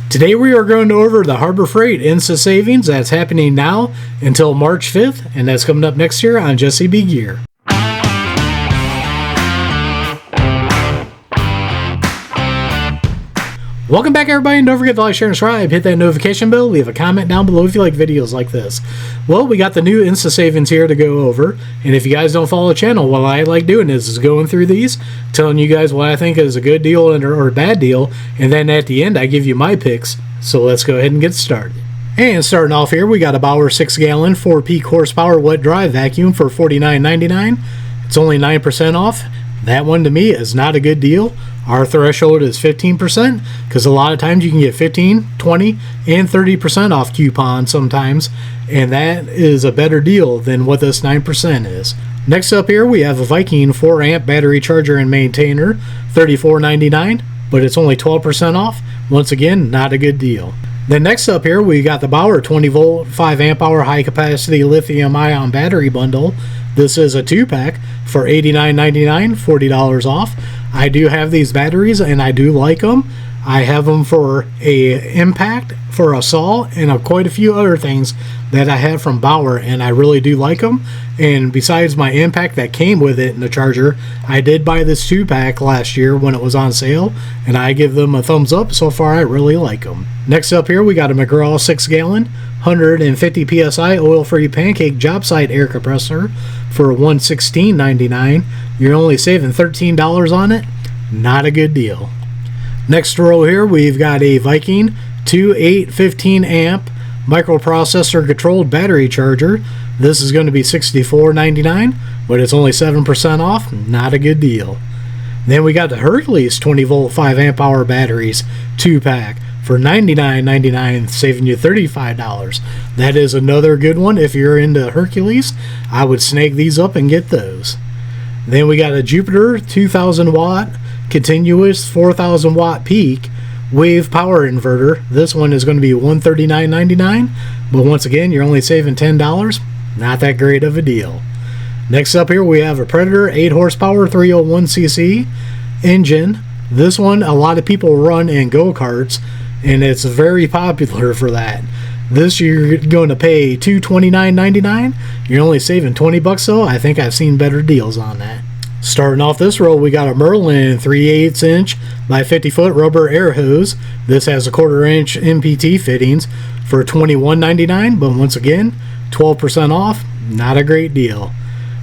Today we are going over the Harbor Freight Insta Savings that's happening now until March 5th, and that's coming up next year on Jesse B. Gear. Welcome back, everybody, and don't forget to like, share, and subscribe. Hit that notification bell. Leave a comment down below if you like videos like this. Well, we got the new Insta Savings here to go over, and if you guys don't follow the channel, what I like doing is going through these, telling you guys what I think is a good deal or a bad deal, and then at the end I give you my picks. So let's go ahead and get started. And starting off here, we got a Bauer 6-gallon 4-peak horsepower wet dry vacuum for $49.99. It's only 9% off. That one to me is not a good deal. Our threshold is 15% because a lot of times you can get 15, 20, and 30% off coupons sometimes, and that is a better deal than what this 9% is. Next up here, we have a Viking 4-amp battery charger and maintainer, $34.99, but it's only 12% off. Once again, not a good deal. Then next up here, we got the Bauer 20-volt 5-amp-hour high-capacity lithium-ion battery bundle. This is a 2-pack for $89.99, $40 off. I do have these batteries, and I do like them. I have them for a impact, for a saw, and quite a few other things that I have from Bauer, and I really do like them. And besides my impact that came with it in the charger, I did buy this 2-pack last year when it was on sale, and I give them a thumbs up. So far, I really like them. Next up here, we got a McGraw 6-gallon 150 psi oil-free pancake job site air compressor for $116.99. You're only saving $13 on it. Not a good deal. Next row here, we've got a Viking 2.8 15-amp microprocessor controlled battery charger. This is going to be $64.99, but it's only 7% off. Not a good deal. Then we got the Hercules 20-volt 5-amp-hour batteries 2-pack for $99.99, saving you $35. That is another good one. If you're into Hercules, I would snag these up and get those. Then we got a Jupiter 2000 watt continuous 4000 watt peak wave power inverter. This one is going to be $139.99, but once again, you're only saving $10. Not that great of a deal. Next up here, we have a Predator 8 horsepower 301cc engine. This one, a lot of people run in go-karts, and it's very popular for that. This you're going to pay $229.99. You're only saving $20 though. I think I've seen better deals on that. Starting off this row, we got a Merlin 3/8 inch by 50-foot rubber air hose. This has a 1/4 inch MPT fittings for $21.99, but once again, 12% off. Not a great deal.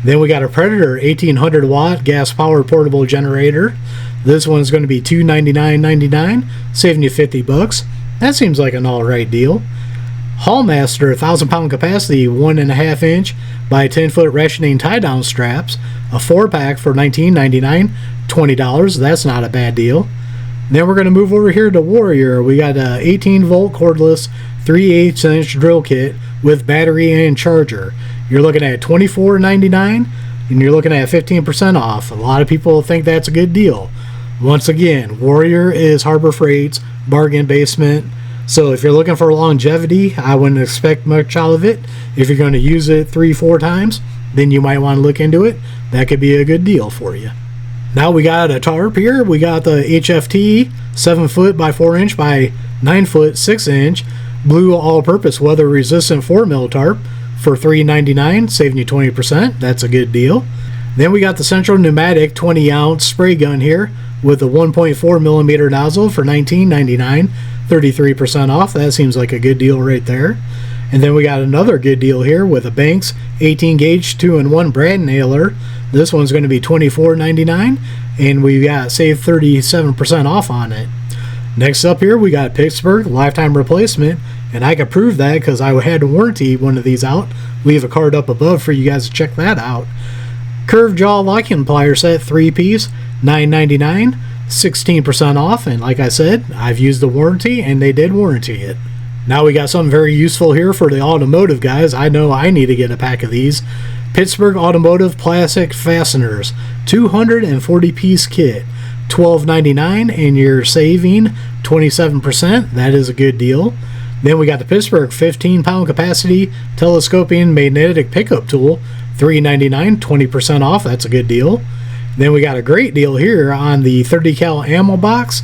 Then we got a Predator 1800 watt gas powered portable generator. This one's going to be $299.99, saving you $50. That seems like an alright deal. Hallmaster 1,000-pound capacity 1.5 inch by 10-foot rationing tie-down straps, a 4-pack for $19.99, $20. That's not a bad deal. Then we're going to move over here to Warrior. We got a 18-volt cordless 3/8 inch drill kit with battery and charger. You're looking at $24.99, and you're looking at 15% off. A lot of people think that's a good deal. Once again, Warrior is Harbor Freight's bargain basement. So if you're looking for longevity, I wouldn't expect much out of it. If you're going to use it 3-4 times, then you might want to look into it. That could be a good deal for you. Now we got a tarp here. We got the HFT 7-foot by 4 inch by 9-foot 6 inch blue all-purpose weather resistant 4mm tarp for $3.99, saving you 20%. That's a good deal. Then we got the Central Pneumatic 20-ounce spray gun here with a 1.4mm nozzle for $19.99, 33% off. That seems like a good deal right there. And then we got another good deal here with a Banks 18 gauge 2-in-1 brad nailer. This one's going to be $24.99, and we got saved 37% off on it. Next up here, we got Pittsburgh lifetime replacement, and I can prove that because I had to warranty one of these out. Leave a card up above for you guys to check that out. Curved jaw locking plier set 3-piece, $9.99, 16% off, and like I said, I've used the warranty and they did warranty it. Now we got something very useful here for the automotive guys. I know I need to get a pack of these. Pittsburgh Automotive Plastic Fasteners, 240-piece kit, $12.99, and you're saving 27%. That is a good deal. Then we got the Pittsburgh 15-pound capacity telescoping magnetic pickup tool, $3.99, 20% off. That's a good deal. Then we got a great deal here on the 30 cal ammo box,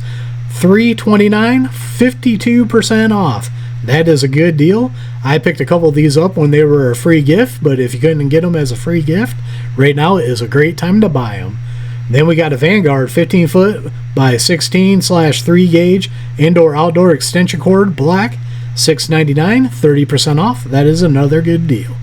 $329, 52% off. That is a good deal. I picked a couple of these up when they were a free gift, but if you couldn't get them as a free gift, right now is a great time to buy them. Then we got a Vanguard 15 foot by 16/3 gauge indoor-outdoor extension cord black, $699, 30% off. That is another good deal.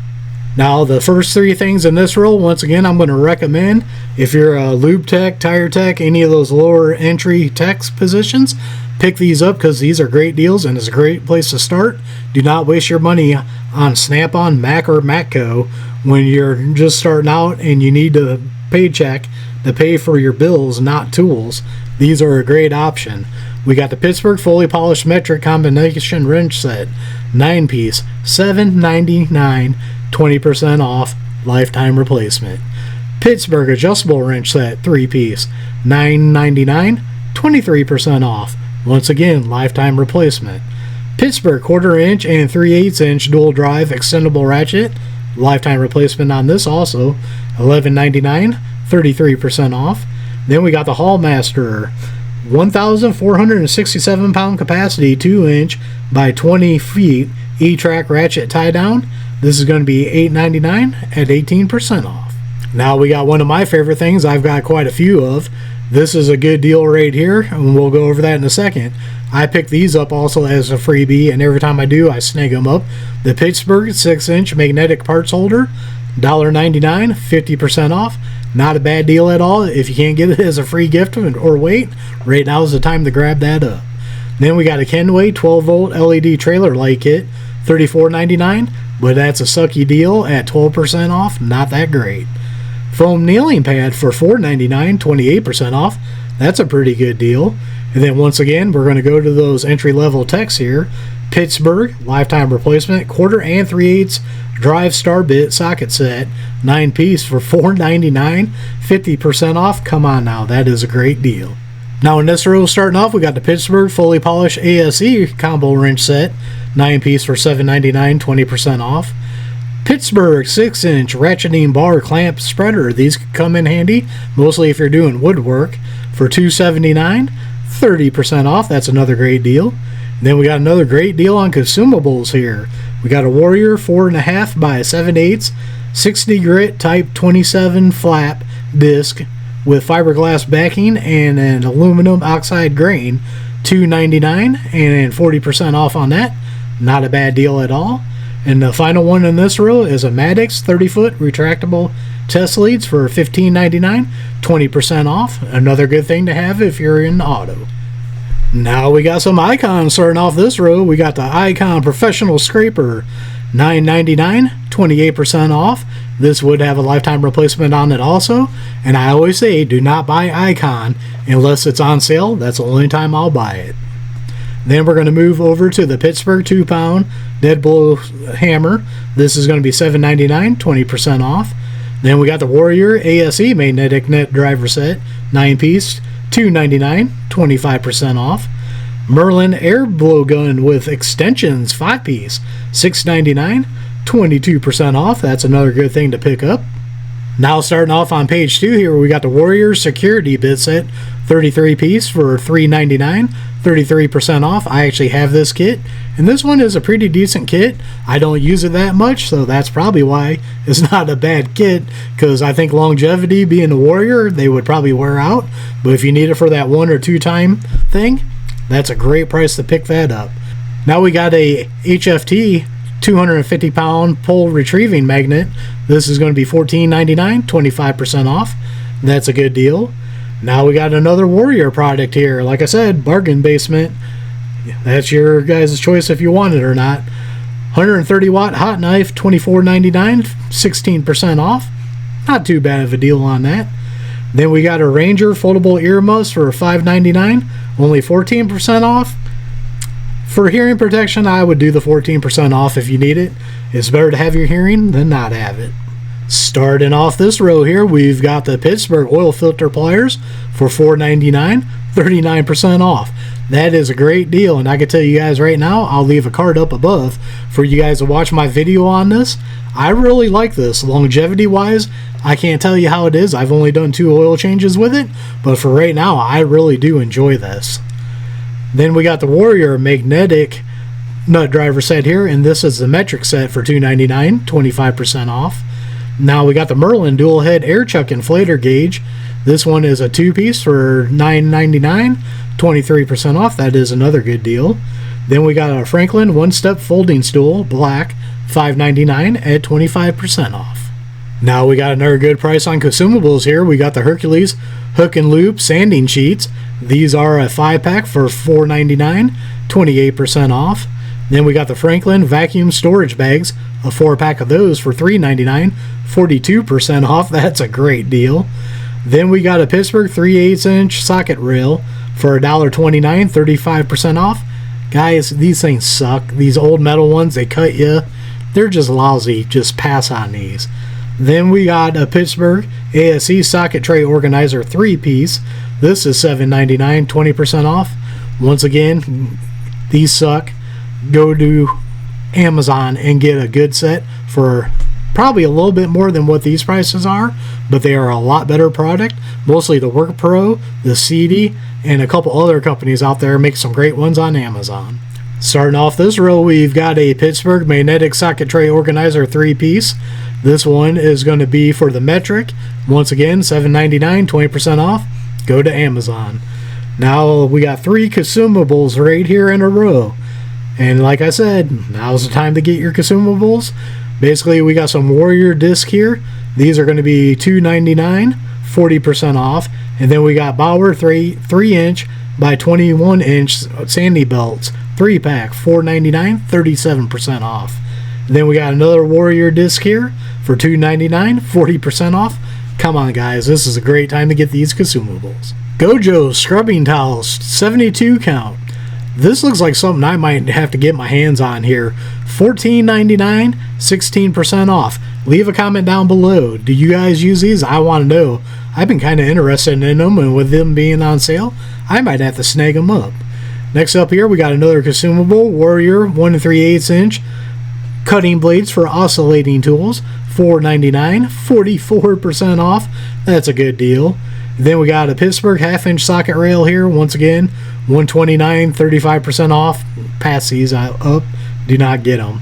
Now, the first three things in this row, once again, I'm going to recommend if you're a lube tech, tire tech, any of those lower entry tech positions, pick these up because these are great deals and it's a great place to start. Do not waste your money on Snap-on, Mac, or Matco when you're just starting out and you need a paycheck to pay for your bills, not tools. These are a great option. We got the Pittsburgh fully polished metric combination wrench set, 9-piece, $799, 20% off, lifetime replacement. Pittsburgh adjustable wrench set, 3-piece, $999, 23% off. Once again, lifetime replacement. Pittsburgh 1/4 inch and 3/8 inch dual drive extendable ratchet, lifetime replacement on this also, $1199, 33% off. Then we got the Hallmaster 1,467 pound capacity 2-inch by 20 feet E-track ratchet tie down. This is going to be $899 at 18% off. Now we got one of my favorite things I've got quite a few of. This is a good deal right here, and we'll go over that in a second. I picked these up also as a freebie, and every time I do, I snag them up. The Pittsburgh 6-inch magnetic parts holder, $1.99, 50% off. Not a bad deal at all. If you can't get it as a free gift or wait, right now is the time to grab that up. Then we got a Kenway 12-volt LED trailer light kit, $34.99, but that's a sucky deal at 12% off. Not that great. Foam kneeling pad for $4.99, 28% off. That's a pretty good deal. And then once again, we're going to go to those entry-level techs here. Pittsburgh lifetime replacement 1/4 and 3/8 drive star bit socket set, 9-piece for $4.99, 50% off. Come on now, that is a great deal. Now in this row starting off, we got the Pittsburgh fully polished ASE combo wrench set, 9-piece for $7.99, 20% off. Pittsburgh 6-inch ratcheting bar clamp spreader. These come in handy, mostly if you're doing woodwork, for $2.79, 30% off. That's another great deal. Then we got another great deal on consumables here. We got a Warrior 4.5 by 7/8 60 grit type 27 flap disc with fiberglass backing and an aluminum oxide grain, $2.99 and 40% off on that. Not a bad deal at all. And the final one in this row is a Maddox 30-foot retractable test leads for $15.99, 20% off. Another good thing to have if you're in auto. Now we got some Icons starting off this row. We got the Icon Professional Scraper, $9.99, 28% off. This would have a lifetime replacement on it also. And I always say, do not buy Icon unless it's on sale. That's the only time I'll buy it. Then we're going to move over to the Pittsburgh 2-pound dead blow hammer. This is going to be $7.99, 20% off. Then we got the Warrior ASE magnetic net driver set, 9-piece, $2.99, 25% off. Merlin air blow gun with extensions, 5-piece, $6.99, 22% off. That's another good thing to pick up. Now starting off on page 2 here, we got the Warrior security bit set, 33-piece for $3.99, 33% off. I actually have this kit, and this one is a pretty decent kit. I don't use it that much, so that's probably why it's not a bad kit, because I think longevity, being a Warrior, they would probably wear out. But if you need it for that 1 or 2 time thing, that's a great price to pick that up. Now we got a HFT 250-pound pole retrieving magnet. This is going to be $14.99, 25% off. That's a good deal. Now we got another Warrior product here. Like I said, bargain basement. That's your guys' choice if you want it or not. 130-watt hot knife, $24.99, 16% off. Not too bad of a deal on that. Then we got a Ranger foldable earmuffs for $5.99, only 14% off. For hearing protection, I would do the 14% off if you need it. It's better to have your hearing than not have it. Starting off this row here, we've got the Pittsburgh oil filter pliers for $4.99, 39% off. That is a great deal, and I can tell you guys right now, I'll leave a card up above for you guys to watch my video on this. I really like this. Longevity wise, I can't tell you how it is. I've only done 2 oil changes with it, but for right now, I really do enjoy this. Then we got the Warrior magnetic nut driver set here, and this is the metric set for $2.99, 25% off. Now we got the Merlin dual head air chuck inflator gauge. This one is a 2-piece for $9.99, 23% off. That is another good deal. Then we got a Franklin one-step folding stool, black, $5.99 at 25% off. Now we got another good price on consumables here. We got the Hercules hook and loop sanding sheets. These are a 5-pack for $4.99, 28% off. Then we got the Franklin vacuum storage bags, a 4-pack of those for $3.99, 42% off. That's a great deal. Then we got a Pittsburgh 3/8-inch socket rail for $1.29, 35% off. Guys, these things suck. These old metal ones, they cut you. They're just lousy. Just pass on these. Then we got a Pittsburgh ASE socket tray organizer 3-piece. This is $7.99, 20% off. Once again, these suck. Go to Amazon and get a good set for probably a little bit more than what these prices are, but they are a lot better product. Mostly the Work Pro, the CD, and a couple other companies out there make some great ones on Amazon. Starting off this row, we've got a Pittsburgh magnetic socket tray organizer 3-piece. This one is going to be for the metric. Once again, $7.99, 20% off. Go to Amazon. Now we got 3 consumables right here in a row. And like I said, now's the time to get your consumables. Basically, we got some Warrior disc here. These are going to be $2.99, 40% off. And then we got Bauer 3-inch by 21-inch sandy belts, 3-pack, $4.99, 37% off. And then we got another Warrior disc here for $2.99, 40% off. Come on, guys, this is a great time to get these consumables. Gojo scrubbing towels, 72 count. This looks like something I might have to get my hands on here. $14.99, 16% off. Leave a comment down below. Do you guys use these? I want to know. I've been kind of interested in them, and with them being on sale, I might have to snag them up. Next up here, we got another consumable, Warrior 1 3/8-inch cutting blades for oscillating tools, $4.99, 44% off. That's a good deal. Then we got a Pittsburgh 1/2-inch socket rail here. Once again, $129, 35% off. Pass these up. Do not get them.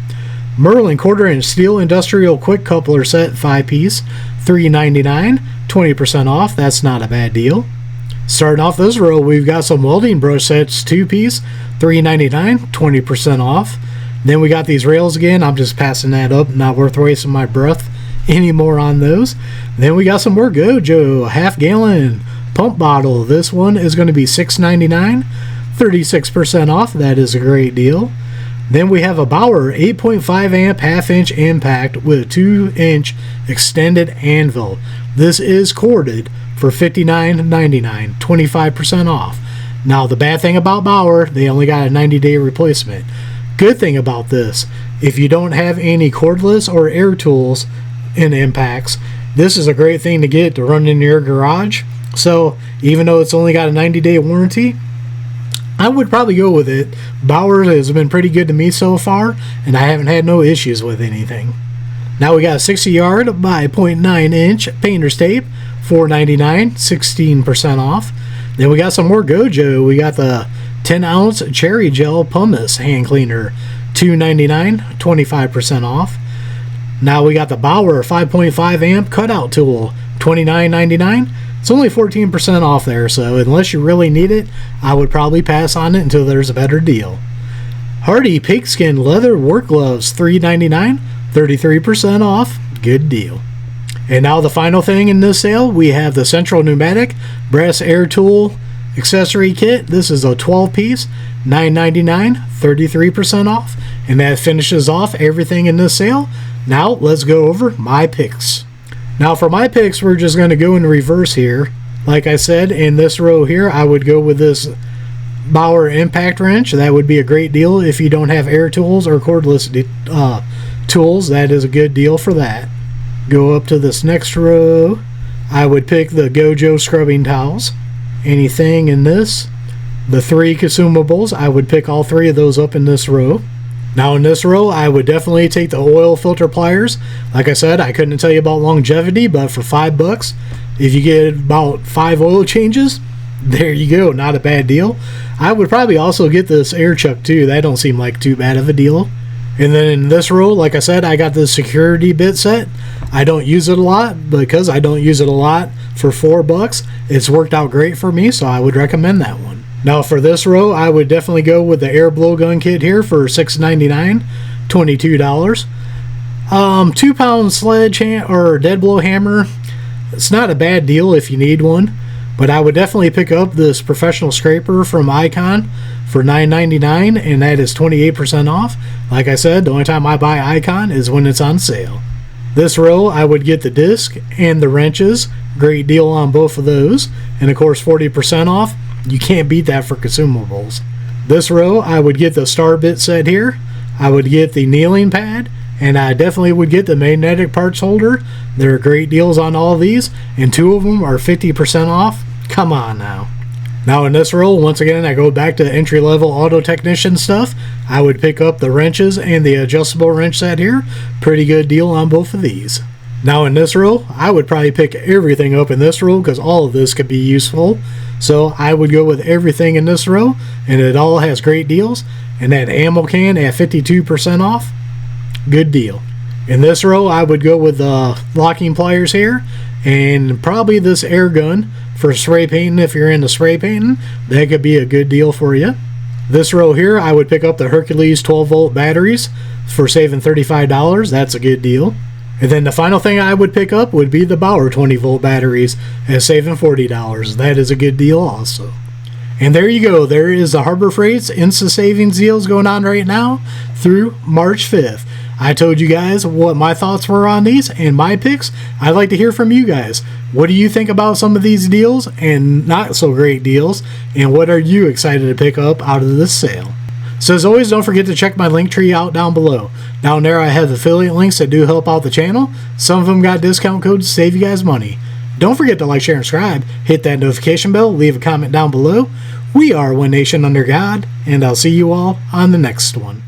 Merlin 1/4-inch steel industrial quick coupler set 5-piece, $3.99, 20% off. That's not a bad deal. Starting off this row, we've got some welding brush sets 2-piece, $3.99, 20% off. Then we got these rails again. I'm just passing that up. Not worth wasting my breath anymore on those. Then we got some more Gojo 1/2-gallon pump bottle. This one is going to be $6.99, 36% off. That is a great deal. Then we have a Bauer 8.5 amp 1/2-inch impact with a 2-inch extended anvil. This is corded for $59.99, 25% off. Now the bad thing about Bauer, they only got a 90-day replacement. Good thing about this, if you don't have any cordless or air tools in impacts, this is a great thing to get to run in your garage. So even though it's only got a 90-day warranty, I would probably go with it. Bauer has been pretty good to me so far, and I haven't had no issues with anything. Now we got a 60-yard by 0.9-inch painter's tape, $4.99, 16% off. Then we got some more Gojo. We got the 10-ounce cherry gel pumice hand cleaner, $2.99, 25% off. Now we got the Bauer 5.5 amp cutout tool, $29.99. It's only 14% off there, so unless you really need it, I would probably pass on it until there's a better deal. Hardy pigskin leather work gloves, $3.99, 33% off. Good deal. And now the final thing in this sale, we have the Central Pneumatic brass air tool accessory kit. This is a 12-piece, $9.99, 33% off. And that finishes off everything in this sale. Now let's go over my picks. Now for my picks, we're just going to go in reverse here. Like I said, in this row here, I would go with this Bauer impact wrench. That would be a great deal if you don't have air tools or cordless tools. That is a good deal for that. Go up to this next row. I would pick the Gojo scrubbing towels. Anything in this. The 3 consumables, I would pick all 3 of those up in this row. Now in this row, I would definitely take the oil filter pliers. Like I said, I couldn't tell you about longevity, but for $5, if you get about 5 oil changes, There you go, not a bad deal. I would probably also get this air chuck too. That don't seem like too bad of a deal. And then in this row, like I said, I got the security bit set. I don't use it a lot because I don't use it a lot for $4. It's worked out great for me, so I would recommend that one. Now for this row, I would definitely go with the air blowgun kit here for $6.99, $22. 2-pound sledgehammer or dead blow hammer. It's not a bad deal if you need one, but I would definitely pick up this professional scraper from Icon for $9.99, and that is 28% off. Like I said, the only time I buy Icon is when it's on sale. This row, I would get the disc and the wrenches. Great deal on both of those. And of course, 40% off. You can't beat that for consumables. This row, I would get the star bit set here. I would get the kneeling pad, and I definitely would get the magnetic parts holder. There are great deals on all of these, and 2 of them are 50% off. Come on now. Now in this row, once again, I go back to entry-level auto technician stuff. I would pick up the wrenches and the adjustable wrench set here. Pretty good deal on both of these. Now in this row, I would probably pick everything up in this row because all of this could be useful. So I would go with everything in this row, and it all has great deals. And that ammo can at 52% off, good deal. In this row, I would go with the locking pliers here, and probably this air gun for spray painting. If you're into spray painting, that could be a good deal for you. This row here, I would pick up the Hercules 12-volt batteries for saving $35. That's a good deal. And then the final thing I would pick up would be the Bauer 20-volt batteries at saving $40. That is a good deal also. And there you go. There is the Harbor Freight's Insta Savings deals going on right now through March 5th. I told you guys what my thoughts were on these and my picks. I'd like to hear from you guys. What do you think about some of these deals and not so great deals? And what are you excited to pick up out of this sale? So as always, don't forget to check my link tree out down below. Down there I have affiliate links that do help out the channel. Some of them got discount codes to save you guys money. Don't forget to like, share, and subscribe. Hit that notification bell. Leave a comment down below. We are One Nation Under God, and I'll see you all on the next one.